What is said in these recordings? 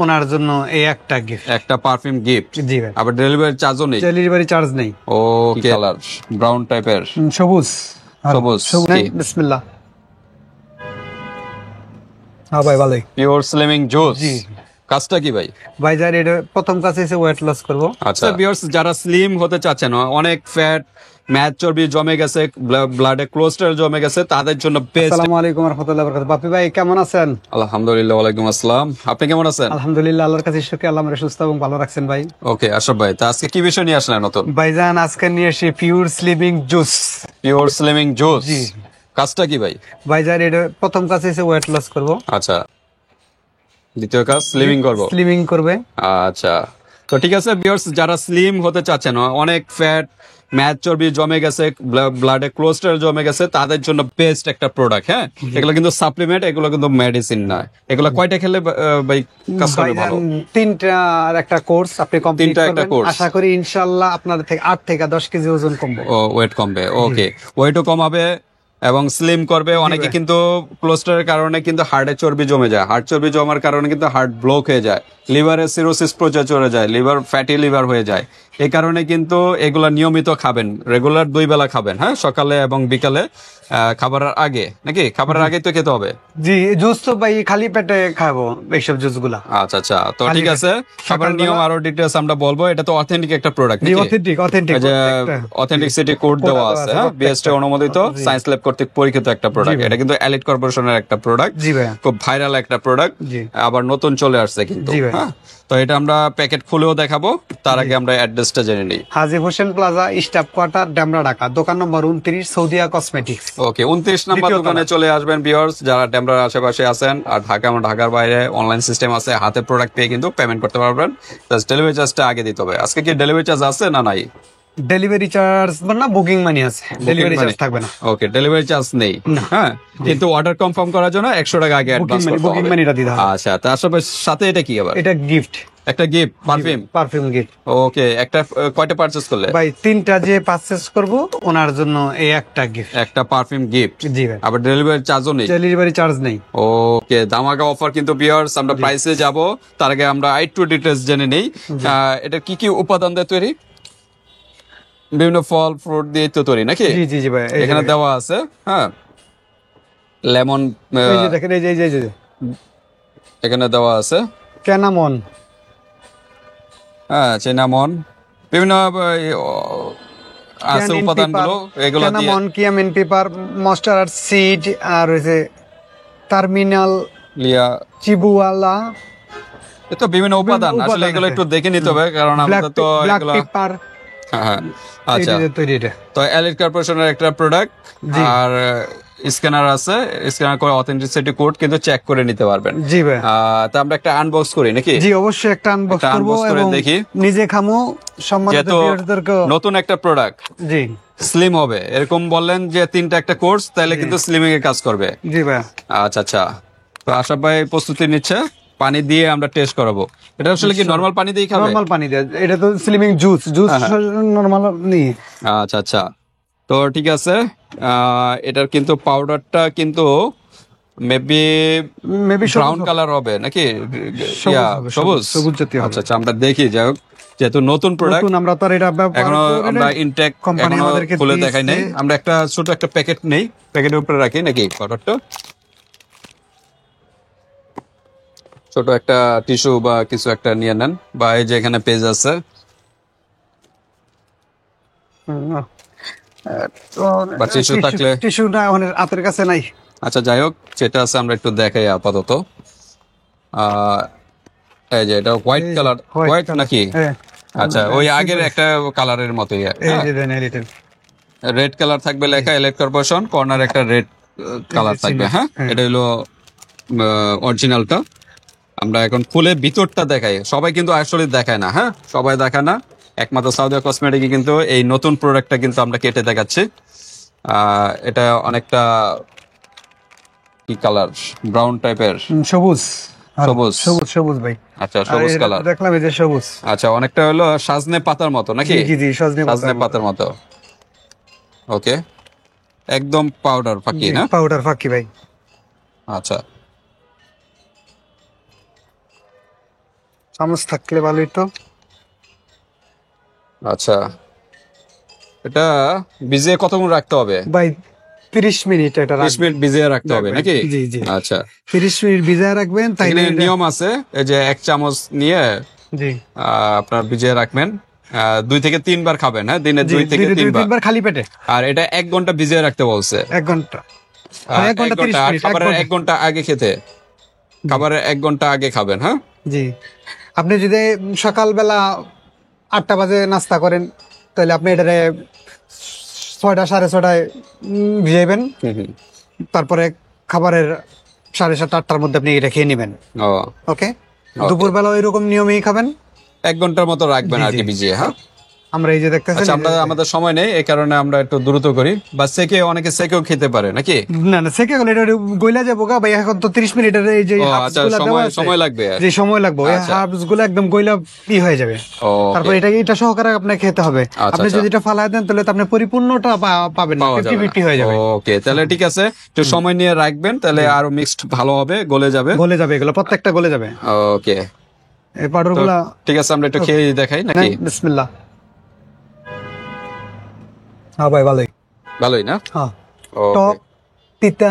ওনার জন্য এই একটা গিফট, একটা পারফিউম গিফট। জি ভাই। আবার ডেলিভারি চার্জও নেই? ডেলিভারি চার্জ নেই। ওকে, কালার ব্রাউন টাইপের, সবুজ। সবুজ। বিসমিল্লাহ। হ্যাঁ ভাই, ভালোই। Pure slimming juice. জি। কাজটা কি ভাই? ভাই যার এটা প্রথম কাজ হচ্ছে ওয়েট লস করব। আচ্ছা ভিউয়ার্স, যারা স্লিম হতে চাচ্ছেন, অনেক ফ্যাট ম্যাচ চর্বি জমে গেছে, ব্লাডে কোলেস্টেরল জমে গেছে, তাদের জন্য বেস্ট। আসসালামু আলাইকুম ওয়া রাহমাতুল্লাহি ওয়া বারাকাতুহু। বাপি ভাই কেমন আছেন? আলহামদুলিল্লাহ। ওয়ালাইকুম আসসালাম। আপনি কেমন আছেন? আলহামদুলিল্লাহ, আল্লাহর কাছে শুকরিয়া, আল্লাহ আমাকে সুস্থ এবং ভালো রাখছেন ভাই। ওকে আশরাফ ভাই, তা আজকে কি বিষয় নিয়ে আসলেন নতুন? ভাইজান আজকে নিয়ে এসেছি pure slimming juice. Pure slimming juice. জি। কাজটা কি ভাই? ভাই যার এটা প্রথম কাজ হচ্ছে ওয়েট লস করব। আচ্ছা, দ্বিতীয় কাজ স্লিমিং করব। স্লিমিং করবে। আচ্ছা, তো ঠিক আছে ভিউয়ার্স, যারা স্লিম হতে চাচ্ছেন, অনেক ফ্যাট ম্যাচ চর্বি জমে গেছে, ব্লাডে কোলেস্টেরল জমে গেছে, তাদের জন্য বেস্ট একটা প্রোডাক্ট। হ্যাঁ, এগুলো কিন্তু সাপ্লিমেন্ট, এগুলো কিন্তু মেডিসিন না। এগুলো কয়টা খেলে ভাই কাজ করবে ভালো? তিনটা আর একটা কোর্স আপনি কমপ্লিট তিনটা একটা করবেন, কোর্স। আশা করি ইনশাআল্লাহ আপনাদের থেকে 8 থেকে 10 কেজি ওজন কমবে। ও, ওয়েট কমবে। ওকে, ওয়েটও কমাবে এবং স্লিম করবে। অনেকে কিন্তু কোলেস্টেরলের কারণে কিন্তু হার্টে চর্বি জমে যায়, হার্ট চর্বি জমার কারণে কিন্তু হার্ট ব্লক হয়ে যায়, লিভারে সিরোসিস পর্যায়ে চলে যায়, লিভার ফ্যাটি লিভার হয়ে যায়। এই কারণে কিন্তু এগুলা নিয়মিত খাবেন, রেগুলার 2 বেলা খাবেন। হ্যাঁ, সকালে এবং বিকালে, খাবারের আগে নাকি? খাবারের আগে তো খেতে হবে। জি, জুস তো ভাই খালি পেটে খাবো এইসব জুস গুলা। আচ্ছা আচ্ছা, তো ঠিক আছে, খাবারের নিয়ম আরো ডিটেইলস আমরা বলবো। এটা তো অথেন্টিক একটা প্রোডাক্ট জি, নাকি? অথেন্টিক যে অথেন্টিসিটি কোড দেওয়া আছে, হ্যাঁ, বিএসটি অনুমোদিত, সায়েন্স ল্যাব কর্তৃক পরীক্ষিত একটা প্রোডাক্ট। এটা কিন্তু এলিট কর্পোরেশনের একটা প্রোডাক্ট। জি ভাই। খুব ভাইরাল একটা প্রোডাক্ট, আবার নতুন চলে আসছে কিন্তু। হ্যাঁ, তো এটা আমরা প্যাকেট খুলেও দেখাবো, তার আগে আমরা অ্যাড্রেসটা জেনে নিই। Haji Hossain plaza, staff quarter, Demra, Dhaka. দোকান নম্বর 29, সৌদিয়া কসমেটিক্স। ওকে, 29 নাম্বার দোকানে চলে আসবেন ভিউয়ার্স, যারা ডেমরার আশেপাশে আছেন। আর ঢাকা এবং ঢাকার বাইরে অনলাইন সিস্টেম আছে, হাতে প্রোডাক্ট পেয়ে কিন্তু পেমেন্ট করতে পারবেন। জাস্ট ডেলিভারি চার্জটা আগে দিতে হবে। আজকে কি ডেলিভারি চার্জ আছে না নাই? ডেলিভারি চার্জ না, বুকিং মানি আছে, ডেলিভারি চার্জ থাকবে না। ওকে, ডেলিভারি চার্জ নেই। হ্যাঁ, কিন্তু অর্ডার কনফার্ম করার জন্য 100 টাকা আগে অ্যাডভান্স করতে হবে। বুকিং মানিটা দিতে হবে। আচ্ছা, তার সাথে এটা কি আবার? এটা গিফট, একটা গিফট, পারফিউম গিফট। ওকে, একটা কয়টা পারচেজ করলে? ভাই তিনটা যে পারচেজ করব ওনার জন্য এই একটা গিফট, একটা পারফিউম গিফট। জি ভাই। আবার ডেলিভারি চার্জও নেই? ডেলিভারি চার্জ নেই। ওকে, ধামাকা অফার কিন্তু ভিউয়ার্স। আমরা প্রাইসে যাব, তার আগে আমরা একটু ডিটেইলস জেনে নেই। এটা কি কি উপাদান দিয়ে তৈরি? বিভিন্ন ফল ফ্রুট দিয়ে তো তৈরি নাকি? জি জি জি ভাই, এখানে দেওয়া আছে। হ্যাঁ, লেমন, এই যে দেখেন, এই যে এখানে দেওয়া আছে ক্যানামন। হ্যাঁ, সিনামন, বিভিন্ন আছে উপাদানগুলো, এগুলো দিয়ে। ক্যানামন, কিয়ামিন পেপার, মাস্টার্ড সিড, আর হইছে টার্মিনাল লিয়া, চিবুয়ালা। এতো বিভিন্ন উপাদান, আসলে এগুলো একটু দেখে নিতে হবে, কারণ আমাদের তো এগুলো। পেপার। হ্যাঁ, আচ্ছা, তো এলিট কর্পোরেশনের একটা প্রোডাক্ট। আর স্ক্যানার আছে, স্ক্যানার করে অথেন্টিসিটি কোড কিন্তু চেক করে নিতে পারবেন। জি ভাই। তা আমরা একটা আনবক্স করি নাকি? জি, অবশ্যই একটা আনবক্স করব এবং দেখি, নিজে খামু, সম্মানিত ভিউয়ারদেরকে। নতুন একটা প্রোডাক্ট, জি, স্লিম হবে এরকম বললেন যে তিনটা একটা কোর্স, তাহলে কিন্তু স্লিমিং এর কাজ করবে। জি ভাই। আচ্ছা আচ্ছা, তো আশরাফ ভাই প্রস্তুতি নিচ্ছে, পানি দিয়ে আমরা টেস্ট করাবো। এটা আসলে কি নরমাল পানি দিয়ে খাবে? নরমাল পানি দিয়ে, এটা তো স্লিমিং জুস নরমাল নেই। আচ্ছা আচ্ছা, তো ঠিক আছে। এটার কিন্তু পাউডারটা কিন্তু মেবি ব্রাউন কালার হবে নাকি? সবুজ জাতীয়। আচ্ছা আচ্ছা, আমরা দেখি, যাই হোক, যেহেতু নতুন প্রোডাক্ট, আমরা তো এটা এখনো আমরা ইনটেক কোম্পানি আমাদেরকে খুলে দেখাই নাই। আমরা একটা ছোট একটা প্যাকেট নেই, প্যাকেটের উপরে রাখি নাকি পাউডারটা। ছোট একটা টিস্যু বা কিছু একটা নিয়ে নেন, বা এই যে এখানে পেজ আছে। বা টিস্যু থাকলে, টিস্যুটা আমাদের হাতের কাছে নাই। আচ্ছা যাই হোক, যেটা আছে আমরা একটু দেখাই আপাতত। এই যে এটা হোয়াইট কালার, হোয়াইট নাকি? আচ্ছা, ওই আগের একটা কালারের মতোই। রেড কালার থাকবে লেখা, এলিট কর্পোরেশন, কর্নার একটা রেড কালার থাকবে। হ্যাঁ, এটা হলো অরিজিনালটা। আমরা এখন খুলে ভিতরটা দেখাই, সবাই কিন্তু আসলে দেখায় না। হ্যাঁ, সবাই দেখায় না, একমাত্র সাউদিয়া কসমেটিকে কিন্তু এই নতুন প্রোডাক্টটা কিন্তু আমরা কেটে দেখাচ্ছি। এটা অনেকটা কি কালার, ব্রাউন টাইপের, সবুজ সবুজ সবুজ সবুজ ভাই। আচ্ছা, সবুজ কালার দেখলাম, এই যে সবুজ। আচ্ছা, অনেকটা হলো সাজনে পাতার মতো নাকি? জি জি, সজনে পাতার মতো। ওকে, একদম পাউডার ফাঁকি না? পাউডার ফাঁকি ভাই। আচ্ছা, চামচ থাকলে ভালোই তো। আচ্ছা, এটা ভিজিয়ে কতক্ষণ রাখতে হবে? ভাই 30 মিনিট এটা 30 মিনিট ভিজিয়ে রাখতে হবে নাকি? জি জি, আচ্ছা, 30 মিনিট ভিজায় রাখবেন তাইলে এখানে নিয়ম আছে, এই যে 1 চামচ নিয়ে জি আপনার ভিজিয়ে রাখবেন, 2 থেকে 3 বার খাবেন, হ্যাঁ, দিনে জি 2 থেকে দিনে 3 বার। 3 বার খালি পেটে। আর এটা 1 ঘন্টা ভিজিয়ে রাখতে বলছে। 1 ঘন্টা, 1 1 ঘন্টা 30 ঘন্টা, আর মিনিট, 1 খাবারের ঘন্টা। 1 ঘন্টা আগে খেতে, খাবারের 1 ঘন্টা আগে খাবেন, হ্যাঁ। জি, আপনি যদি সকালবেলা 8টা বাজে নাস্তা করেন তাহলে আপনি এটারে 6টা 6:30টায় ভিজাইবেন, তারপরে খাবারের 7:30 8টার মধ্যে আপনি এটা খেয়ে নেবেন। ও, ওকে, দুপুরবেলা এরকম নিয়মেই খাবেন, 1 ঘন্টার মতো রাখবেন জি, আর কি জি। ভিজিয়ে, হ্যাঁ। আমরা এই যে দেখতেছেন, আচ্ছা, আমরা আমাদের সময় নেই, এই কারণে আমরা একটু দ্রুত করি, বা সেকে অনেকে সেকেও খেতে পারে নাকি? না না সেকে গেলে এটা গইলা যাবো গা ভাই, এখন তো 30 মিনিটের এই যে ও herbs আচ্ছা, গুলা দেওয়া আছে, সময় লাগবে। যে সময় লাগবে, এই আচ্ছা। হার্বস গুলো একদম গইলা হয়ে যাবে। ও, তারপর এটা সহকারে আপনাকে খেতে হবে। আপনি আচ্ছা। যদি এটা ফালায় দেন তাহলে তো আপনি পরিপূর্ণটা পাবেন না, পাওয়া যাবে 50-50 হয়ে যাবে। ওকে, তাহলে ঠিক আছে, একটু সময় নিয়ে রাখবেন, তাহলে আরো মিক্সড ভালো হবে, গলে যাবে। গলে যাবে, এগুলো প্রত্যেকটা গলে যাবে। ওকে, এই পাউডার গুলা ঠিক আছে, আমরা একটু খেয়ে দেখাই নাকি? বিসমিল্লাহ। হ্যাঁ ভাই ভালোই, ভালোই না? হ্যাঁ, ওকে। টক তিতা,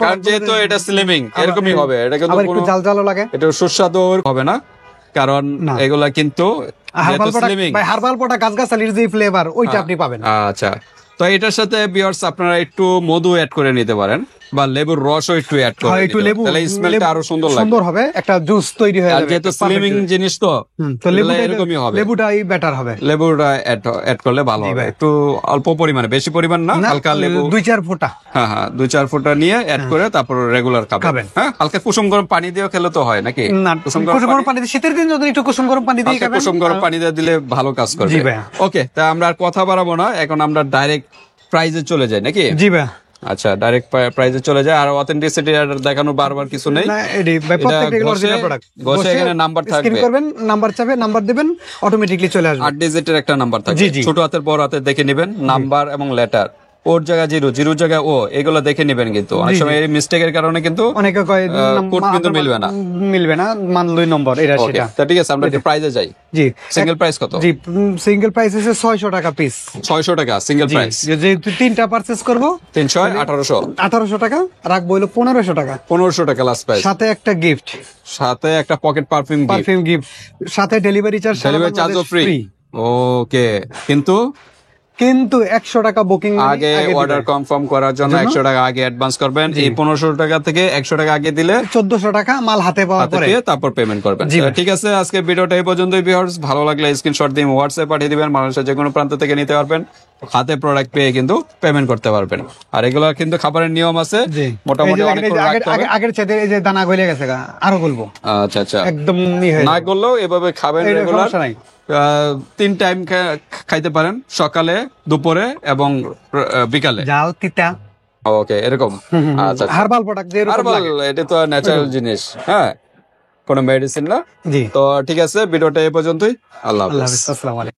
কারণ যেহেতু এটা স্লিমিং, এরকমই হবে, এটা কিন্তু আবার একটু কোনো- জাল জালও লাগে। এটা সুস্বাদু হবে না, কারণ না। এগুলা কিন্তু হার্বাল যেহেতু slimming। ভাই হার্বাল পোটা গাছগাছালির যে ফ্লেভার ওইটা আপনি পাবেন। আচ্ছা, তো এটার সাথে ভিউয়ার্স আপনারা একটু মধু অ্যাড করে নিতে পারেন, বা লেবুর রসও একটু অ্যাড করে হ্যাঁ, নিতে একটু পারেন, লেবু, তাহলে স্মেলটা আরো সুন্দর লাগবে। সুন্দর হবে, একটা জুস তৈরি হয়ে আর যাবে। যেহেতু একটা perfect স্লিমিং juice। জিনিস তো, তো এগুলা এরকমই হবে। লেবুটাই বেটার হবে। লেবুটা অ্যাড করলে ভালো জি হবে, ভাই। একটু অল্প পরিমাণে, বেশি পরিমাণ না, না, হালকা লেবু, 2-4 ফোঁটা। হ্যাঁ হ্যাঁ, 2-4 ফোঁটা নিয়ে অ্যাড করে তারপর রেগুলার খাবেন, খাবেন। হ্যাঁ। হালকা কুসুম গরম পানি দিয়েও খেলে তো হয় নাকি? না, কুসুম কুসুম গরম পানি দিয়ে, শীতের দিন যদি একটু কুসুম গরম পানি দিয়ে হালকা খাবেন। কুসুম গরম পানি দিয়ে দিলে ভালো কাজ করবে। জি ভাই। ওকে, তা আমরা আর কথা বাড়াবো না, এখন আমরা ডাইরেক্ট প্রাইজে চলে যাই নাকি? জি ভাই। আচ্ছা, ডাইরেক্ট প্রাইজে চলে যায়, আর অথেন্টিসিটি আর দেখানো বারবার কিছু নেই। না, এডি ভাই প্রত্যেকটা এগুলো ঘষে- অরিজিনাল প্রোডাক্ট। ঘষে এখানে নাম্বার স্ক্রিন থাকবে, করবেন, নাম্বার চাবে, নাম্বার দিবেন, অটোমেটিক্যালি চলে আসবে। 8 ডিজিটের একটা নাম্বার থাকবে, জি, জি। ছোট হাতের বড় হাতের দেখে নেবেন, নাম্বার এবং লেটার, ওর জায়গায় জিরো, জিরোর জায়গায় ও, এগুলো দেখে নেবেন, কিন্তু অনেক জি, সময় এই মিস্টেকের কারণে কিন্তু অনেকে কয় কোড কিন্তু মিলবে না। মিলবে না, মানলই নম্বর এটা ওকে, সেটা। তা ঠিক আছে, আমরা একটু প্রাইজে যাই। জি, সিঙ্গেল প্রাইস কত? জি, সিঙ্গেল প্রাইস হচ্ছে 600 টাকা পিস। 600 টাকা সিঙ্গেল জি, প্রাইস। যে 3টা পারচেজ করব 300, 1800, 1800 টাকা, রাখবো হলো 1500 টাকা, 1500 টাকা লাস্ট প্রাইস, সাথে একটা গিফট, সাথে একটা pocket perfume gift, perfume gift, সাথে ডেলিভারি চার্জ, ডেলিভারি চার্জও ফ্রি। ওকে, কিন্তু 100 টাকা বুকিং আগে অর্ডার কনফার্ম করার জন্য 100 টাকা আগে অ্যাডভান্স করবেন, এই 1500 টাকা থেকে 100 টাকা আগে দিলে 1400 টাকা মাল হাতে পাওয়ার হাতে পরে। পেয়ে তারপর পেমেন্ট করবেন। জি ভাই। ঠিক আছে, আজকে ভিডিওটা এই পর্যন্তই ভিউয়ার্স, ভালো লাগলে স্ক্রিনশট দিয়ে হোয়াটসঅ্যাপ পাঠিয়ে দিবেন, বাংলাদেশের যে কোনো প্রান্ত থেকে নিতে পারবেন, হাতে প্রোডাক্ট পেয়ে কিন্তু পেমেন্ট করতে পারবেন। আর এগুলো কিন্তু খাবারের নিয়ম আছে, জি, মোটামুটি এই যে অনেক দেখেন, এই যে রাখতে হবে। আগের চাইতে এই যে দানা গলে গেছে গা, আরো বলবো আচ্ছা আচ্ছা, একদম হয়ে না যাবে। করলেও এভাবে খাবেন এই রেগুলার, সমস্যা নাই। 3 টাইম খাইতে পারেন, সকালে, দুপুরে এবং বিকালে। জাল তিতা ওকে, এরকম। আচ্ছা, হার্বাল প্রোডাক্ট যে এরকম হার্বাল, লাগে। এটা তো ন্যাচারাল জিনিস, হ্যাঁ, কোনো মেডিসিন না। জি, তো ঠিক আছে, ভিডিওটা এই পর্যন্তই, আল্লাহ আল্লাহ হাফেজ। হাফেজ, আসসালামু আলাইকুম।